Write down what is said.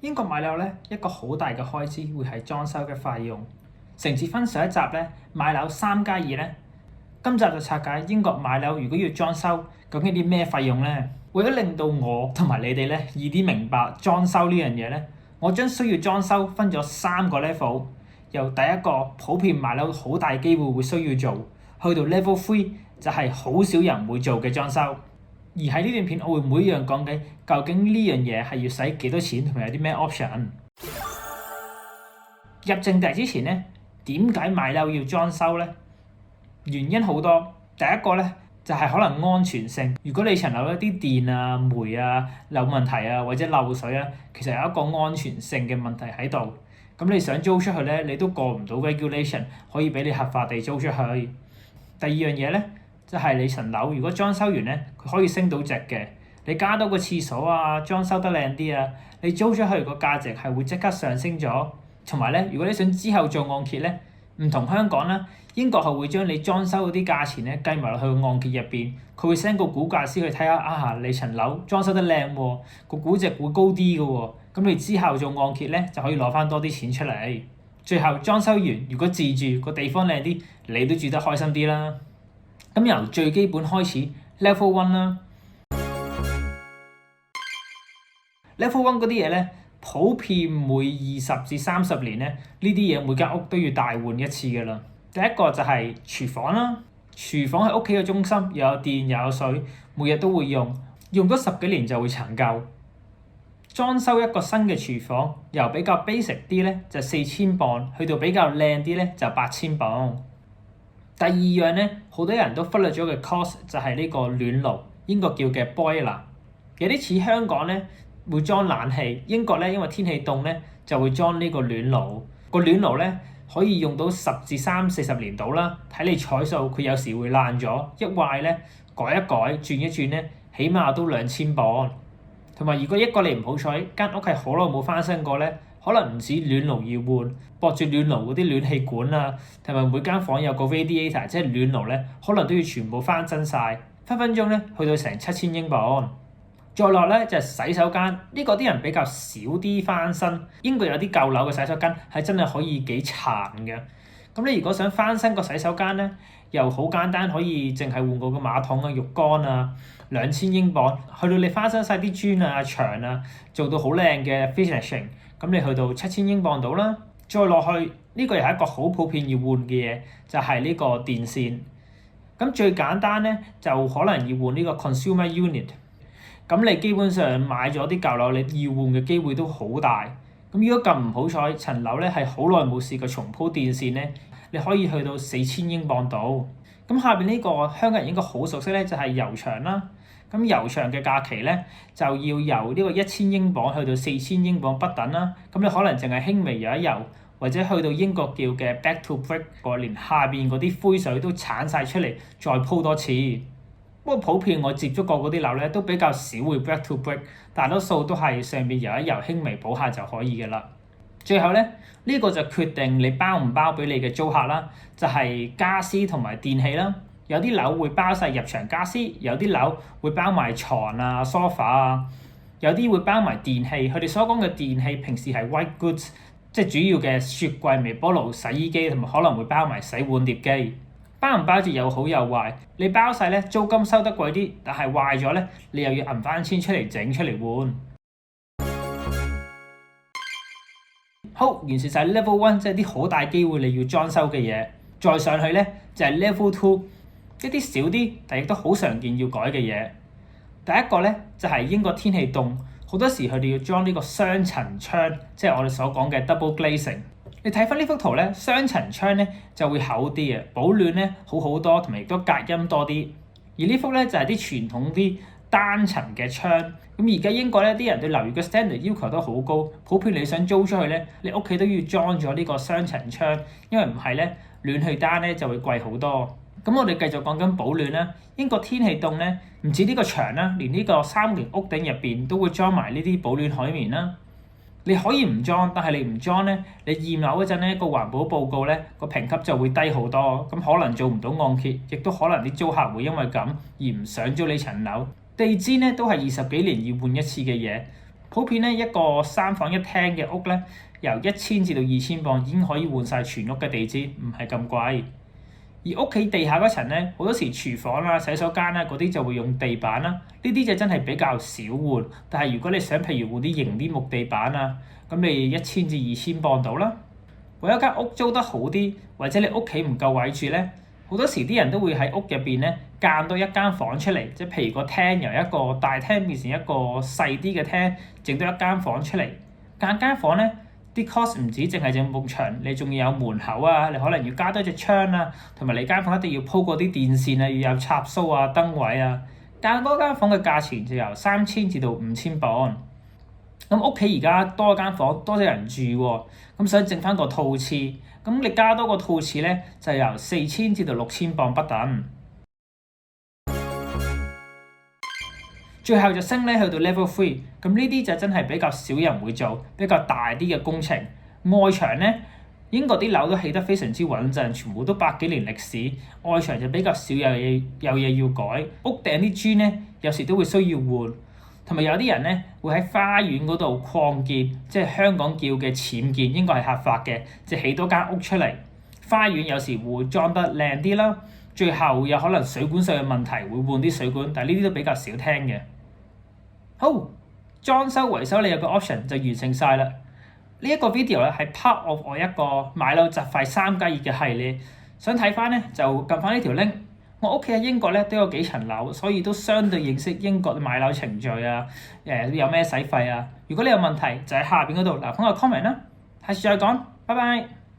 英國買樓咧，一個好大嘅開支會係裝修嘅費用。承接翻上一集咧，買樓3+2咧，今集就拆解英國買樓如果要裝修，究竟啲咩費用咧？為咗令到我同埋你哋咧易啲明白裝修呢樣嘢咧，我將需要裝修分咗3個 level， 由第一個普遍買樓好大機會需要做，去到 level 3就係好少人會做嘅裝修。而喺呢段片，我會每樣講緊究竟呢樣嘢係要使幾多錢，同埋有啲咩 option。入正題之前咧，點解買樓要裝修咧？原因好多。第一個咧就係可能安全性。如果你層樓一啲電啊、煤啊有問題啊，或者漏水啊，其實有一個安全性嘅問題喺度。咁你想租出去咧，你都過唔到 regulation， 可以俾你合法地租出去。第二樣嘢咧，就係你層樓如果裝修完咧，佢可以升到值嘅。你加多個廁所啊，裝修得靚啲啊，你租出去個價值係會即刻上升咗。同埋咧，如果你想之後做按揭咧，唔同香港啦，英國係會將你裝修嗰啲價錢咧計埋落去個按揭入邊，佢會 send 個估價師去睇下啊，你層樓裝修得靚喎，個估值會高啲嘅喎，咁你之後做按揭咧就可以攞翻多啲錢出嚟。最後裝修完，如果自住個地方靚啲，你都住得開心啲啦。咁由最基本開始 ，level 1啦。level 1嗰啲嘢咧，普遍每20至30年咧，呢啲嘢每間屋都要大換一次㗎啦。第一個就係廚房啦，廚房喺屋企嘅中心，又有電又有水，每日都會用咗10幾年就會殘舊。裝修一個新嘅廚房，由比較 basic 啲咧就4000磅，去到比較靚啲咧就8000磅。第二樣咧，好多人都忽略咗嘅 cost 就係呢個暖爐，英國叫嘅 boiler。有啲似香港咧會裝冷氣，英國咧因為天氣凍咧就會裝呢個暖爐。個暖爐咧可以用到10至30-40年度啦，睇你彩數，佢有時會爛咗，一壞咧改一改轉一轉咧，起碼都2000磅。同埋如果一個你唔好彩，間屋係好耐冇翻新過咧，可能唔止暖爐要換，駁住暖爐嗰啲暖氣管啊，同埋每間房有個 radiator， 即係暖爐咧，可能都要全部翻新晒，分分鐘咧去到成7000英鎊。再落咧就係洗手間，呢個啲人比較少啲翻新。英國有啲舊樓嘅洗手間係真係可以幾殘嘅。咁你如果想翻新個洗手間咧，又好簡單，可以淨係換個馬桶啊、浴缸啊，2000英鎊。去到你翻新晒啲磚啊、牆啊，做到好靚嘅 finishing， 咁你去到7000英鎊到啦。再落去呢個又係一個好普遍要換嘅嘢，就係呢個電線。咁最簡單咧就可能要換呢個 consumer unit。咁你基本上買咗啲舊樓，你要換嘅機會都好大。咁如果咁唔好彩，層樓咧係好耐冇試過重鋪電線咧，你可以去到4000英鎊度。咁下邊呢個香港人應該好熟悉咧，就係油牆啦。咁油牆嘅價期咧就要由呢個1000英鎊去到4000英鎊不等啦。咁你可能淨係輕微油一油，或者去到英國叫嘅 back to brick， 連下邊嗰啲灰水都鏟晒出嚟，再鋪多次。不過普遍我接觸過嗰啲樓咧，都比較少會 back to brick， 大多數都係上面油一油輕微補下就可以嘅啦。最後咧，呢個就決定你包唔包俾你嘅租客啦，就係傢俬同埋電器啦。有啲樓會包晒入場傢俬，有啲樓會包埋床啊、sofa 啊，有啲會包埋電器。佢哋所講嘅電器平時係 white goods， 即係主要嘅雪櫃、微波爐、洗衣機，同埋可能會包埋洗碗碟機。包唔包住又好又壞，你包晒咧租金收得貴啲，但係壞咗咧你又要揞翻錢出嚟整出嚟換。好，完成晒 level 1，即係啲好大機會你要裝修嘅嘢。再上去咧就係 level 2，一啲少啲但亦都好常見要改嘅嘢。第一個咧就係英國天氣凍，好多時佢哋要裝呢個雙層窗，即係我哋所講嘅 double glazing。你睇翻呢幅圖咧，雙層窗咧就會厚啲嘅，保暖咧好好多，同埋亦都隔音多啲。而呢幅咧就係啲傳統啲單層嘅窗。咁而家英國咧啲人對樓宇嘅 standard 要求都好高，普遍你想租出去咧，你屋企都要裝咗呢個雙層窗，因為唔係咧暖氣單咧就會貴好多。咁我哋繼續講緊保暖啦。英國天氣凍咧，唔止呢個牆啦，連呢個3型屋頂入邊都會裝埋呢啲保暖海綿啦。你可以唔裝，但係你唔裝咧，你驗樓嗰陣咧個環保報告咧個評級就會低好多，咁可能做唔到按揭，亦都可能啲租客會因為咁而唔想租你層樓。地氈咧都係20幾年要換一次嘅嘢，普遍咧一個3房1廳嘅屋咧，由1000至到2000磅已經可以換晒全屋嘅地氈，唔係咁貴。而屋企地下嗰層咧，好多時廚房啦、洗手間啦嗰啲就會用地板啦，呢啲就真係比較少換。但係如果你想譬如換啲型啲木地板啊，咁你1000至2000磅到啦。為咗間屋租得好啲，或者你屋企唔夠位住咧，好多時啲人都會喺屋入邊咧間多一間房出嚟，即係譬如個廳由一個大廳變成一個細啲嘅廳，整多一間房出嚟。間房咧啲 cost 唔止淨係整埲牆，你仲要有門口啊，你可能要加多隻窗啊，同埋你間房一定要鋪嗰啲電線啊，要有插蘇啊、燈位啊。間多間房嘅價錢就由3000至到5000磅。咁屋企而家多間房，多咗人住喎，咁想整翻個套廁，咁你加多個套廁咧，就由4000至到6000磅不等。最後就升咧去到 level 3，咁呢啲就真係比較少人會做，比較大啲嘅工程。外牆咧，英國啲樓都起得非常之穩陣，全部都100幾年歷史，外牆就比較少有嘢要改。屋頂啲磚咧，有時都會需要換。同埋有啲人咧會喺花園嗰度擴建，即係香港叫嘅僭建，應該係合法嘅，即係起多間屋出嚟。花園有時會裝得靚啲啦，最後有可能水管上嘅問題會換啲水管，但係呢啲都比較少聽嘅。好，裝修維修你有個 option 就完成晒啦。呢一個 video 咧係 part of 我一個買樓雜費3+2嘅系列，想睇翻咧就撳翻呢條 link。我屋企喺英國咧都有幾層樓，所以都相對認識英國嘅買樓程序啊，有咩使費啊。如果你有問題就喺下邊嗰度留翻個 comment 啦。下次再講，拜拜。